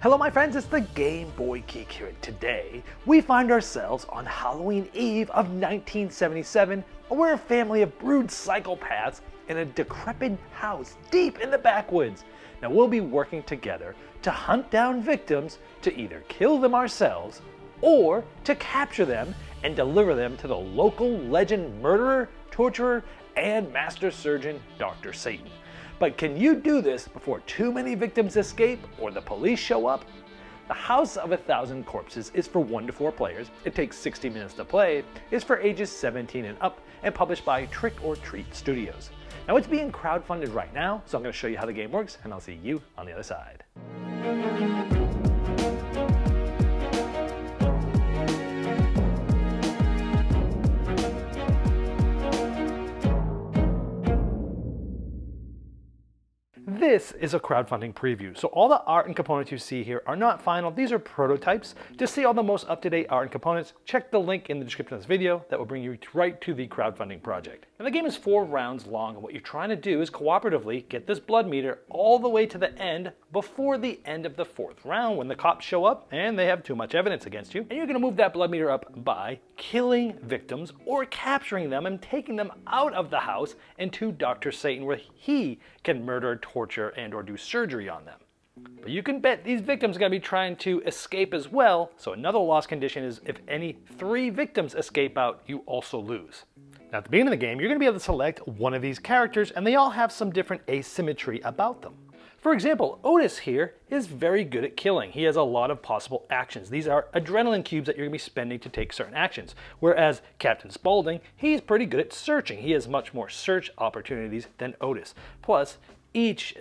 Hello my friends, it's the Game Boy Geek here, and today we find ourselves on Halloween Eve of 1977, and we're a family of brood psychopaths in a decrepit house deep in the backwoods. Now we'll be working together to hunt down victims, to either kill them ourselves, or to capture them and deliver them to the local legend murderer, torturer, and master surgeon, Dr. Satan. But can you do this before too many victims escape or the police show up? The House of 1,000 Corpses is for 1 to 4 players. It takes 60 minutes to play, is for ages 17 and up, and published by Trick or Treat Studios. Now it's being crowdfunded right now, so I'm going to show you how the game works, and I'll see you on the other side. This is a crowdfunding preview, so all the art and components you see here are not final. These are prototypes. To see all the most up-to-date art and components, check the link in the description of this video that will bring you right to the crowdfunding project. And the game is 4 rounds long, and what you're trying to do is cooperatively get this blood meter all the way to the end before the end of the 4th round when the cops show up and they have too much evidence against you. And you're going to move that blood meter up by killing victims or capturing them and taking them out of the house and to Dr. Satan, where he can murder, torture, and or do surgery on them. But you can bet these victims are going to be trying to escape as well, so another loss condition is if any 3 victims escape out, you also lose. Now at the beginning of the game, you're going to be able to select one of these characters, and they all have some different asymmetry about them. For example, Otis here is very good at killing. He has a lot of possible actions. These are adrenaline cubes that you're going to be spending to take certain actions. Whereas Captain Spaulding, he's pretty good at searching. He has much more search opportunities than Otis. Plus, each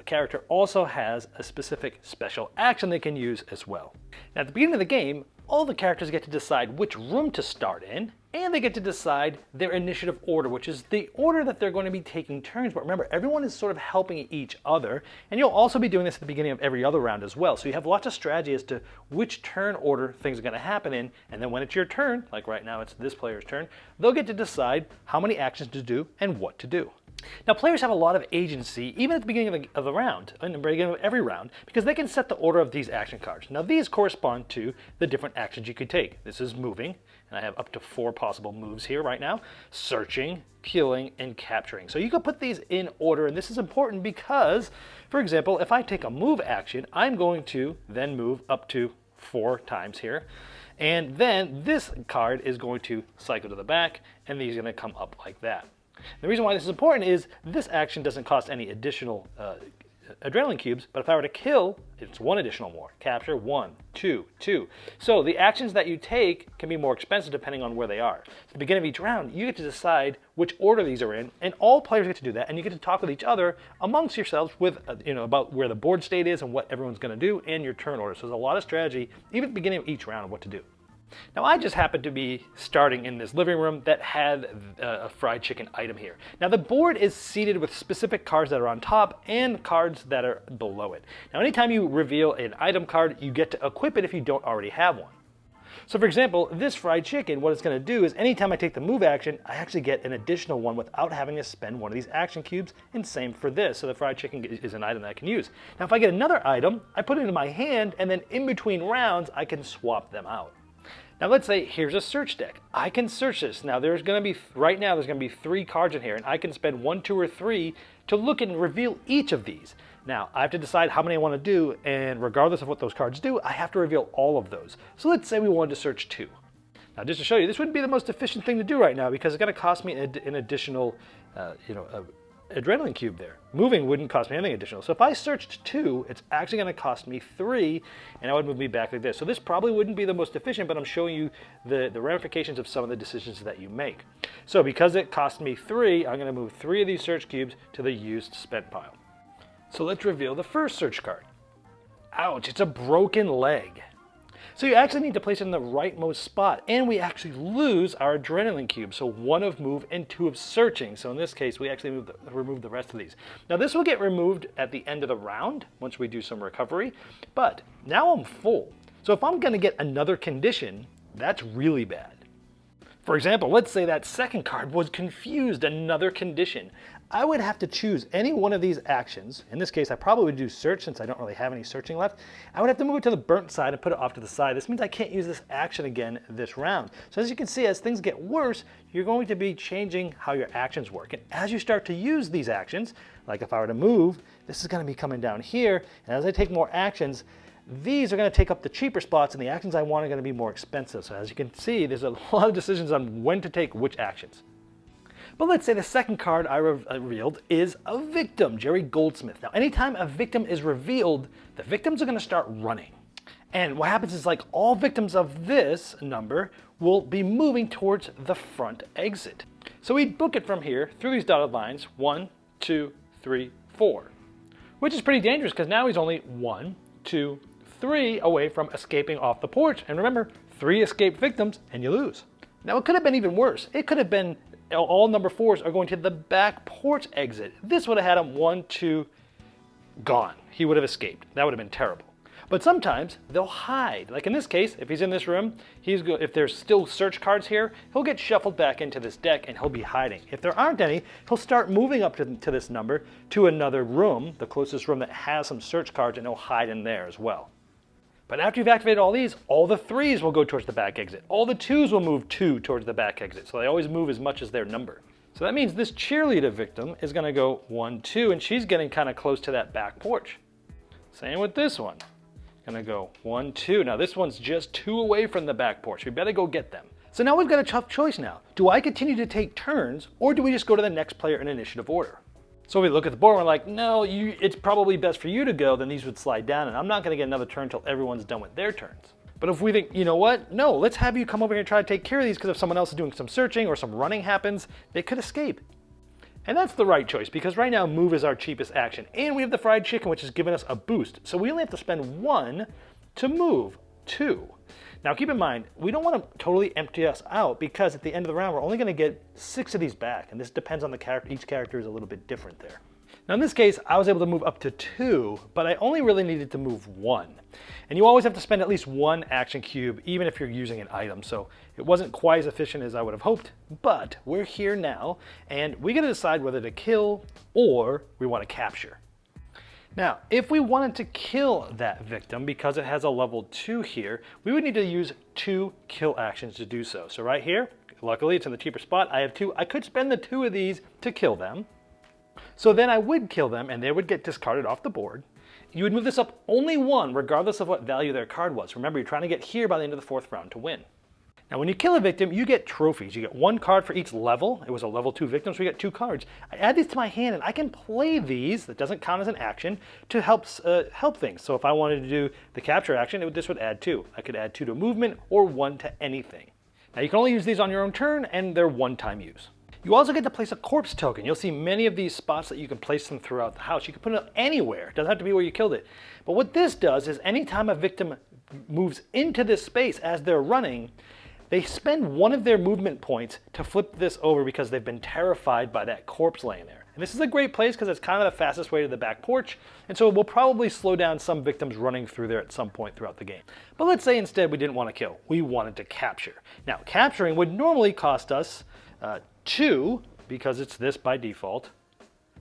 character also has a specific special action they can use as well. Now at the beginning of the game, all the characters get to decide which room to start in, and they get to decide their initiative order, which is the order that they're going to be taking turns. But remember, everyone is sort of helping each other, and you'll also be doing this at the beginning of every other round as well. So you have lots of strategy as to which turn order things are going to happen in, and then when it's your turn, like right now it's this player's turn, they'll get to decide how many actions to do and what to do. Now players have a lot of agency even at the beginning of the round, in the beginning of every round, because they can set the order of these action cards. Now these correspond to the different actions you could take. This is moving, and I have up to 4 possible moves here right now: searching, killing, and capturing. So you can put these in order, and this is important because, for example, if I take a move action, I'm going to then move up to 4 times here. And then this card is going to cycle to the back, and these are going to come up like that. The reason why this is important is this action doesn't cost any additional adrenaline cubes, but if I were to kill, it's 1 additional more. Capture, 1, 2, 2. So the actions that you take can be more expensive depending on where they are. At the beginning of each round, you get to decide which order these are in, and all players get to do that, and you get to talk with each other amongst yourselves with, about where the board state is and what everyone's going to do and your turn order. So there's a lot of strategy, even at the beginning of each round, of what to do. Now I just happened to be starting in this living room that had a fried chicken item here. Now the board is seated with specific cards that are on top and cards that are below it. Now anytime you reveal an item card, you get to equip it if you don't already have one. So for example, this fried chicken, what it's going to do is anytime I take the move action, I actually get an additional one without having to spend one of these action cubes, and same for this. So the fried chicken is an item that I can use. Now if I get another item, I put it in my hand, and then in between rounds, I can swap them out. Now let's say here's a search deck. I can search this. Now right now there's going to be 3 cards in here, and I can spend 1, 2, or 3 to look and reveal each of these. Now I have to decide how many I want to do, and regardless of what those cards do, I have to reveal all of those. So let's say we wanted to search 2. Now just to show you, this wouldn't be the most efficient thing to do right now because it's going to cost me an additional, adrenaline cube there. Moving wouldn't cost me anything additional. So if I searched 2, it's actually going to cost me 3, and that would move me back like this. So this probably wouldn't be the most efficient, but I'm showing you the ramifications of some of the decisions that you make. So because it cost me 3, I'm going to move 3 of these search cubes to the used spent pile. So let's reveal the first search card. Ouch, it's a broken leg. So you actually need to place it in the rightmost spot, and we actually lose our adrenaline cube. So 1 of move and 2 of searching. So in this case, we actually remove the rest of these. Now this will get removed at the end of the round once we do some recovery, but now I'm full. So if I'm going to get another condition, that's really bad. For example, let's say that second card was confused, another condition. I would have to choose any one of these actions. In this case, I probably would do search since I don't really have any searching left. I would have to move it to the burnt side and put it off to the side. This means I can't use this action again this round. So as you can see, as things get worse, you're going to be changing how your actions work. And as you start to use these actions, like if I were to move, this is going to be coming down here. And as I take more actions, these are going to take up the cheaper spots, and the actions I want are going to be more expensive. So as you can see, there's a lot of decisions on when to take which actions. But let's say the second card I revealed is a victim, Jerry Goldsmith. Now, anytime a victim is revealed, the victims are going to start running. And what happens is, like, all victims of this number will be moving towards the front exit. So we book it from here through these dotted lines, 1, 2, 3, 4, which is pretty dangerous because now he's only 1, 2, 3 away from escaping off the porch. And remember, 3 escaped victims and you lose. Now, it could have been even worse. It could have been all number 4s are going to the back porch exit. This would have had him 1, 2, gone. He would have escaped. That would have been terrible. But sometimes they'll hide. Like in this case, if he's in this room, if there's still search cards here, he'll get shuffled back into this deck and he'll be hiding. If there aren't any, he'll start moving up to this number to another room, the closest room that has some search cards, and he'll hide in there as well. But after you've activated all these, all the 3s will go towards the back exit. All the 2s will move 2 towards the back exit. So they always move as much as their number. So that means this cheerleader victim is going to go 1, 2, and she's getting kind of close to that back porch. Same with this one. Going to go 1, 2. Now this one's just 2 away from the back porch. We better go get them. So now we've got a tough choice now. Do I continue to take turns, or do we just go to the next player in initiative order? So we look at the board and we're like, no, it's probably best for you to go, then these would slide down, and I'm not going to get another turn until everyone's done with their turns. But if we think, you know what, no, let's have you come over here and try to take care of these, because if someone else is doing some searching or some running happens, they could escape. And that's the right choice, because right now move is our cheapest action, and we have the fried chicken, which has given us a boost. So we only have to spend 1 to move 2. Now keep in mind, we don't want to totally empty us out, because at the end of the round we're only going to get 6 of these back, and this depends on the character. Each character is a little bit different there. Now in this case, I was able to move up to 2, but I only really needed to move 1. And you always have to spend at least 1 action cube, even if you're using an item, so it wasn't quite as efficient as I would have hoped, but we're here now, and we got to decide whether to kill or we want to capture. Now, if we wanted to kill that victim, because it has a level 2 here, we would need to use 2 kill actions to do so. So right here, luckily it's in the cheaper spot, I have 2. I could spend the 2 of these to kill them. So then I would kill them and they would get discarded off the board. You would move this up only 1, regardless of what value their card was. Remember, you're trying to get here by the end of the 4th round to win. Now, when you kill a victim, you get trophies. You get 1 card for each level. It was a level 2 victim, so we get 2 cards. I add these to my hand, and I can play these, that doesn't count as an action, to help things. So if I wanted to do the capture action, this would add 2. I could add 2 to movement or 1 to anything. Now, you can only use these on your own turn, and they're one-time use. You also get to place a corpse token. You'll see many of these spots that you can place them throughout the house. You can put it anywhere. It doesn't have to be where you killed it. But what this does is anytime a victim moves into this space as they're running, they spend 1 of their movement points to flip this over because they've been terrified by that corpse laying there. And this is a great place because it's kind of the fastest way to the back porch, and so it will probably slow down some victims running through there at some point throughout the game. But let's say instead we didn't want to kill. We wanted to capture. Now, capturing would normally cost us 2, because it's this by default,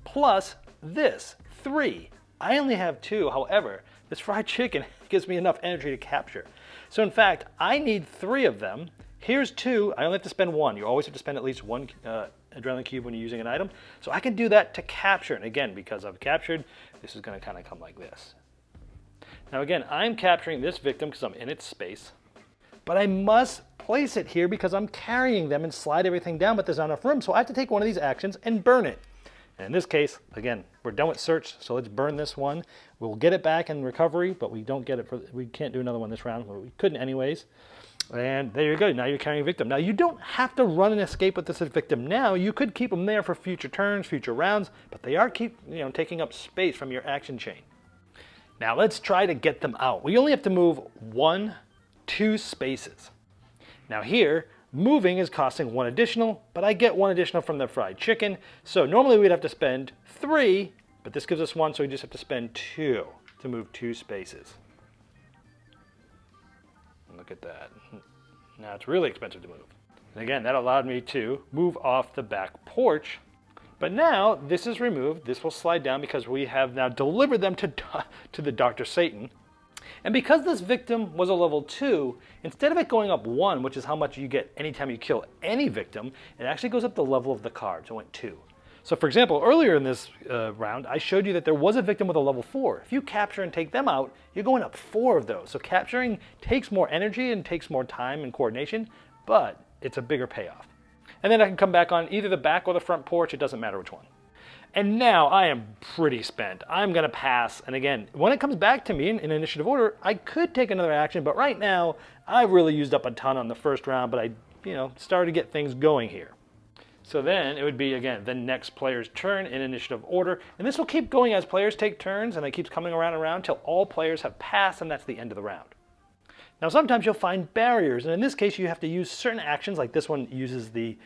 plus this, 3. I only have 2, however, this fried chicken gives me enough energy to capture. So in fact, I need 3 of them. Here's 2, I only have to spend 1. You always have to spend at least 1 adrenaline cube when you're using an item. So I can do that to capture, and again, because I've captured, this is going to kind of come like this. Now again, I'm capturing this victim because I'm in its space, but I must place it here because I'm carrying them and slide everything down, but there's not enough room, so I have to take one of these actions and burn it. And in this case, again, we're done with search, so let's burn this one. We'll get it back in recovery, but we don't get it we can't do another one this round. Well, we couldn't anyways. And there you go, now you're carrying a victim. Now you don't have to run and escape with this victim now. You could keep them there for future turns, future rounds, but they are taking up space from your action chain. Now let's try to get them out. We only have to move 1, 2 spaces. Now here, moving is costing 1 additional, but I get 1 additional from the fried chicken. So normally we'd have to spend 3, but this gives us 1, so we just have to spend 2 to move 2 spaces. Look at that. Now it's really expensive to move. And again, that allowed me to move off the back porch But now this is removed. This will slide down because we have now delivered them to the Dr. Satan. And because this victim was a level 2, instead of it going up 1, which is how much you get anytime you kill any victim, it actually goes up the level of the card, so it went 2. So for example, earlier in this round, I showed you that there was a victim with a level 4. If you capture and take them out, you're going up 4 of those. So capturing takes more energy and takes more time and coordination, but it's a bigger payoff. And then I can come back on either the back or the front porch, it doesn't matter which one. And now I am pretty spent. I'm gonna pass, and again, when it comes back to me in initiative order, I could take another action, but right now, I've really used up a ton on the first round, but I started to get things going here. So then it would be, again, the next player's turn in initiative order. And this will keep going as players take turns, and it keeps coming around and around till all players have passed, and that's the end of the round. Now sometimes you'll find barriers, and in this case you have to use certain actions, like this one uses the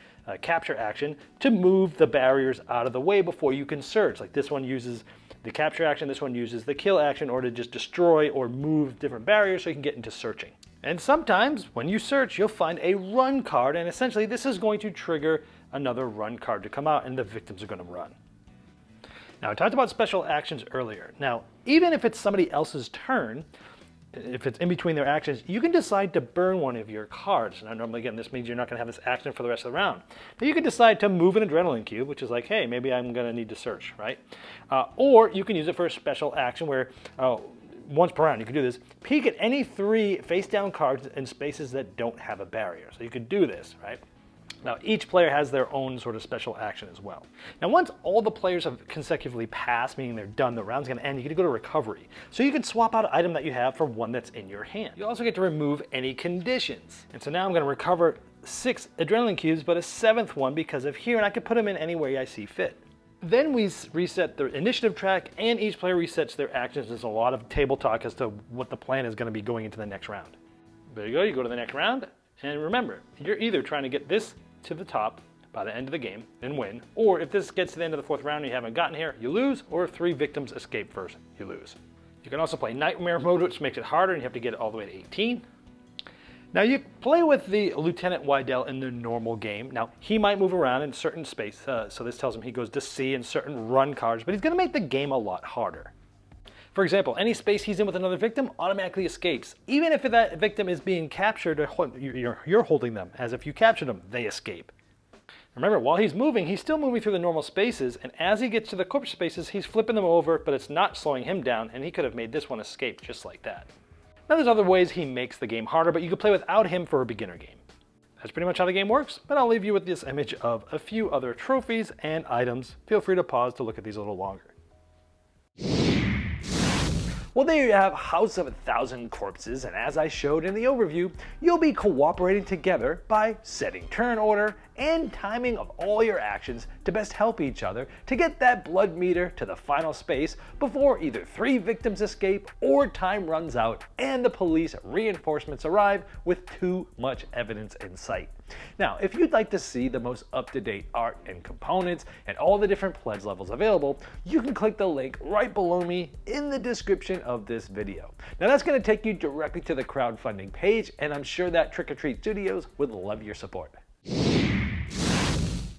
capture action, to move the barriers out of the way before you can search. Like this one uses the capture action, this one uses the kill action, or to just destroy or move different barriers so you can get into searching. And sometimes when you search, you'll find a run card, and essentially this is going to trigger another run card to come out, and the victims are going to run. Now I talked about special actions earlier. Now even if it's somebody else's turn, if it's in between their actions, you can decide to burn one of your cards. Now normally, again, this means you're not going to have this action for the rest of the round. Now you can decide to move an adrenaline cube, which is like, hey, maybe I'm going to need to search, right? Or you can use it for a special action where once per round you can do this, peek at any 3 face down cards in spaces that don't have a barrier. So you could do this, right? Now each player has their own sort of special action as well. Now once all the players have consecutively passed, meaning they're done, the round's gonna end, you get to go to recovery. So you can swap out an item that you have for one that's in your hand. You also get to remove any conditions. And so now I'm gonna recover 6 adrenaline cubes, but a 7th one because of here, and I can put them in any way I see fit. Then we reset the initiative track, and each player resets their actions. There's a lot of table talk as to what the plan is gonna be going into the next round. There you go to the next round, and remember, you're either trying to get this to the top by the end of the game and win, or if this gets to the end of the 4th round and you haven't gotten here, you lose, or if 3 victims escape first, you lose. You can also play Nightmare Mode, which makes it harder and you have to get it all the way to 18. Now you play with the Lieutenant Wydell in the normal game. Now he might move around in certain space, so this tells him he goes to C in certain run cards, but he's gonna make the game a lot harder. For example, any space he's in with another victim automatically escapes. Even if that victim is being captured, you're holding them. As if you captured them, they escape. Remember, while he's moving, he's still moving through the normal spaces, and as he gets to the corporate spaces, he's flipping them over, but it's not slowing him down, and he could have made this one escape just like that. Now there's other ways he makes the game harder, but you can play without him for a beginner game. That's pretty much how the game works, but I'll leave you with this image of a few other trophies and items. Feel free to pause to look at these a little longer. Well, there you have House of 1,000 Corpses, and as I showed in the overview, you'll be cooperating together by setting turn order and timing of all your actions to best help each other to get that blood meter to the final space before either 3 victims escape or time runs out and the police reinforcements arrive with too much evidence in sight. Now, if you'd like to see the most up-to-date art and components and all the different pledge levels available, you can click the link right below me in the description of this video. Now that's going to take you directly to the crowdfunding page, and I'm sure that Trick or Treat Studios would love your support.